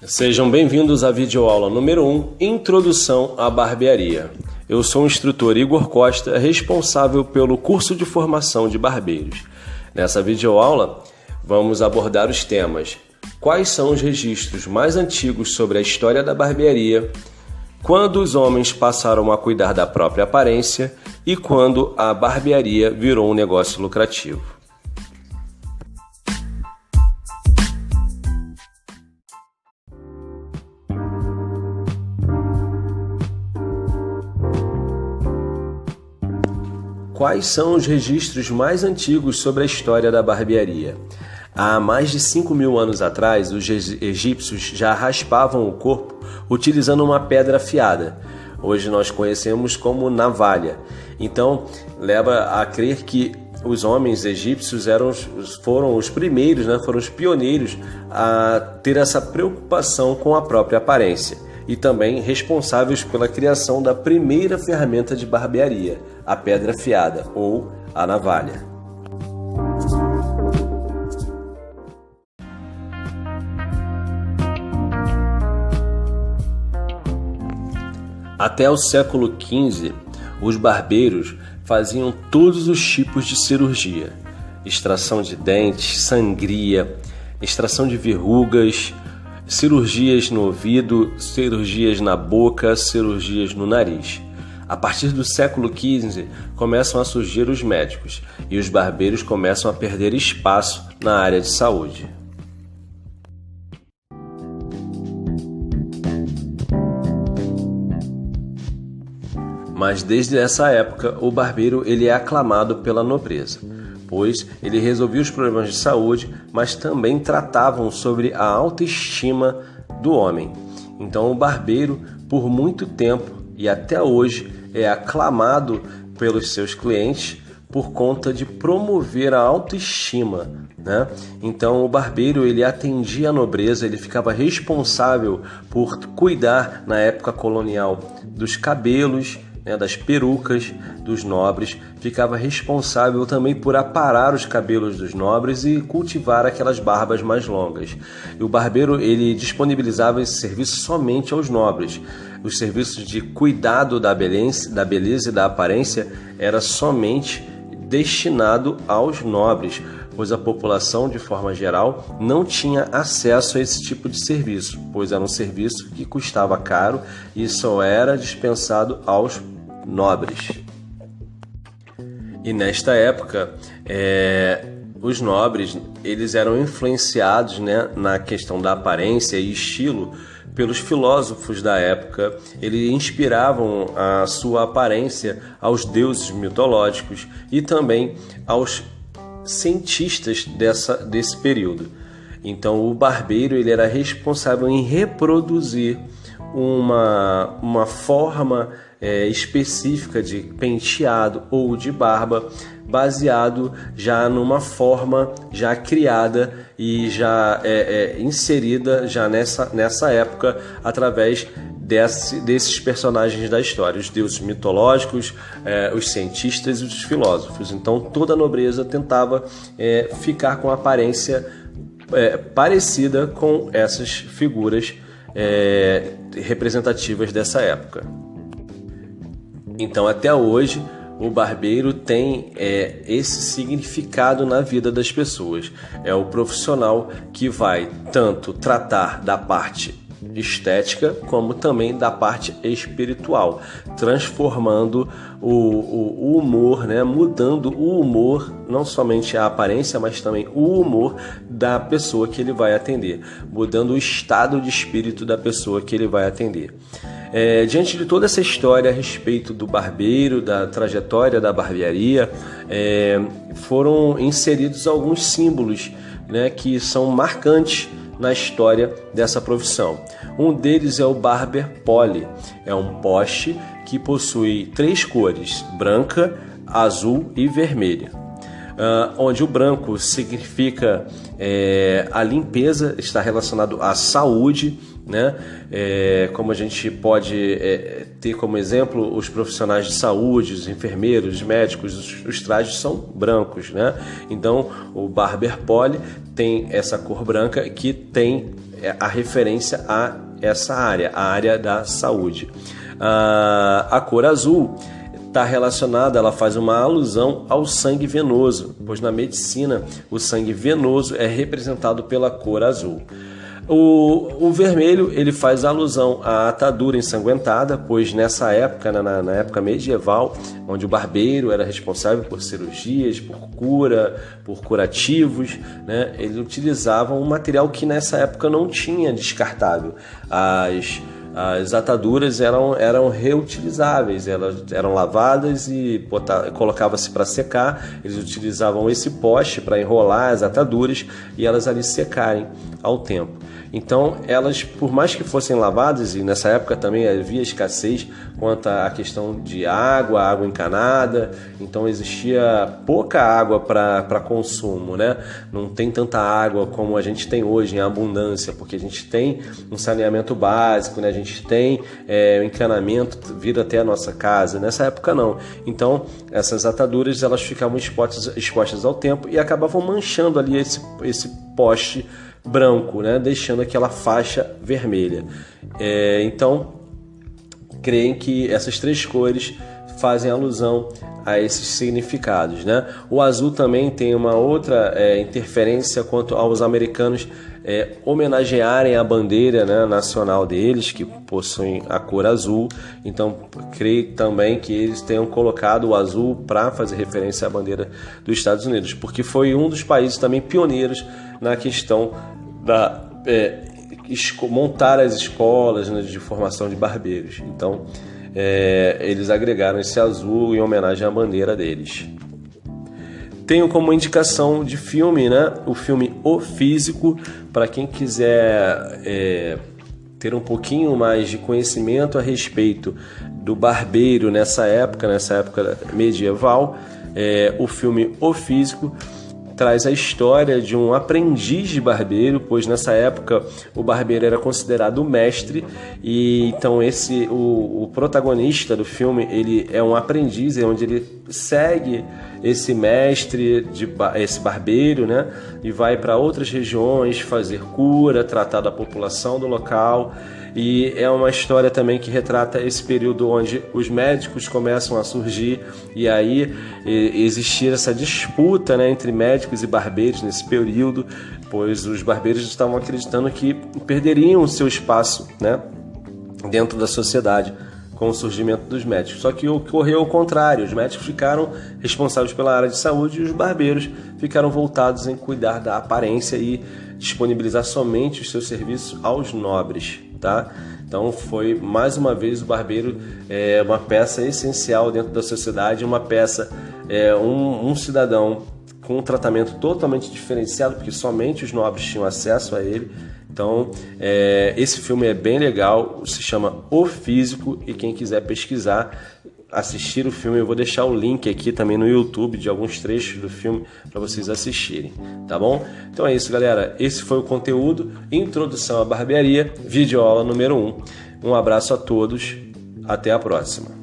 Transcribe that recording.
Sejam bem-vindos à videoaula número 1, Introdução à Barbearia. Eu sou o instrutor Igor Costa, responsável pelo curso de formação de barbeiros. Nessa videoaula, vamos abordar os temas: quais são os registros mais antigos sobre a história da barbearia, quando os homens passaram a cuidar da própria aparência e quando a barbearia virou um negócio lucrativo. Quais são os registros mais antigos sobre a história da barbearia? Há mais de 5.000 anos atrás, os egípcios já raspavam o corpo utilizando uma pedra afiada. Hoje nós conhecemos como navalha. Então, leva a crer que os homens egípcios foram os primeiros, foram os pioneiros a ter essa preocupação com a própria aparência e também responsáveis pela criação da primeira ferramenta de barbearia, a pedra afiada ou a navalha. Até o século XV, os barbeiros faziam todos os tipos de cirurgia: extração de dentes, sangria, extração de verrugas, cirurgias no ouvido, cirurgias na boca, cirurgias no nariz. A partir do século XV, começam a surgir os médicos e os barbeiros começam a perder espaço na área de saúde. Mas desde essa época, o barbeiro ele é aclamado pela nobreza, pois ele resolvia os problemas de saúde, mas também tratavam sobre a autoestima do homem. Então o barbeiro, por muito tempo e até hoje, é aclamado pelos seus clientes por conta de promover a autoestima, Então o barbeiro ele atendia a nobreza, ele ficava responsável por cuidar na época colonial dos cabelos, das perucas dos nobres, ficava responsável também por aparar os cabelos dos nobres e cultivar aquelas barbas mais longas. E o barbeiro ele disponibilizava esse serviço somente aos nobres. Os serviços de cuidado da beleza e da aparência era somente destinado aos nobres, pois a população, de forma geral, não tinha acesso a esse tipo de serviço, pois era um serviço que custava caro e só era dispensado aos nobres. E nesta época, os nobres eles eram influenciados na questão da aparência e estilo pelos filósofos da época. Eles inspiravam a sua aparência aos deuses mitológicos e também aos cientistas desse período. Então o barbeiro ele era responsável em reproduzir uma forma específica de penteado ou de barba, baseado já numa forma já criada e já inserida já nessa época através desses personagens da história, os deuses mitológicos, os cientistas e os filósofos. Então toda a nobreza tentava ficar com a aparência parecida com essas figuras representativas dessa época. Então até hoje o barbeiro tem esse significado na vida das pessoas. É o profissional que vai tanto tratar da parte estética como também da parte espiritual, transformando o humor, mudando o humor, não somente a aparência, mas também o humor da pessoa que ele vai atender, mudando o estado de espírito da pessoa que ele vai atender. Diante de toda essa história a respeito do barbeiro, da trajetória da barbearia, foram inseridos alguns símbolos que são marcantes na história dessa profissão. Um deles é o Barber Pole. É um poste que possui 3 cores: branca, azul e vermelha. Onde o branco significa a limpeza, está relacionado à saúde, como a gente pode ter como exemplo os profissionais de saúde, os enfermeiros, os médicos, os trajes são brancos, Então o Barber Pole tem essa cor branca que tem a referência a essa área, a área da saúde. A cor azul está relacionada, ela faz uma alusão ao sangue venoso, pois na medicina o sangue venoso é representado pela cor azul. O vermelho ele faz alusão à atadura ensanguentada, pois nessa época, na época medieval, onde o barbeiro era responsável por cirurgias, por cura, por curativos, né, ele utilizava um material que nessa época não tinha descartável. As ataduras eram reutilizáveis, elas eram lavadas e colocava-se para secar. Eles utilizavam esse poste para enrolar as ataduras e elas ali secarem ao tempo. Então, elas, por mais que fossem lavadas, e nessa época também havia escassez quanto à questão de água encanada, então existia pouca água para consumo, né? Não tem tanta água como a gente tem hoje em abundância, porque a gente tem um saneamento básico, né? A gente tem o encanamento vindo até a nossa casa. Nessa época não. Então, essas ataduras elas ficavam expostas ao tempo e acabavam manchando ali esse poste branco, né? Deixando aquela faixa vermelha. Então, creem que essas três cores fazem alusão a esses significados, né? O azul também tem uma outra interferência quanto aos americanos homenagearem a bandeira, né, nacional deles, que possuem a cor azul. Então, creio também que eles tenham colocado o azul para fazer referência à bandeira dos Estados Unidos, porque foi um dos países também pioneiros na questão da montar as escolas, né, de formação de barbeiros. Então, eles agregaram esse azul em homenagem à bandeira deles. Tenho como indicação de filme, né, o filme O Físico, para quem quiser ter um pouquinho mais de conhecimento a respeito do barbeiro nessa época medieval. O filme O Físico traz a história de um aprendiz de barbeiro, pois nessa época o barbeiro era considerado mestre, e então o protagonista do filme ele é um aprendiz, onde ele segue esse mestre, esse barbeiro, né, e vai para outras regiões fazer cura, tratar da população do local. E é uma história também que retrata esse período onde os médicos começam a surgir, e aí existir essa disputa, né, entre médicos e barbeiros nesse período, pois os barbeiros estavam acreditando que perderiam o seu espaço, né, dentro da sociedade com o surgimento dos médicos. Só que ocorreu ao contrário, os médicos ficaram responsáveis pela área de saúde e os barbeiros ficaram voltados em cuidar da aparência e disponibilizar somente os seus serviços aos nobres. Tá? Então foi mais uma vez o barbeiro uma peça essencial dentro da sociedade, uma peça, um cidadão com um tratamento totalmente diferenciado, porque somente os nobres tinham acesso a ele. Então esse filme é bem legal, se chama O Físico, e quem quiser pesquisar, assistir o filme, eu vou deixar o link aqui também no YouTube de alguns trechos do filme para vocês assistirem, tá bom? Então é isso, galera, esse foi o conteúdo Introdução à Barbearia, videoaula número 1. Um abraço a todos, até a próxima.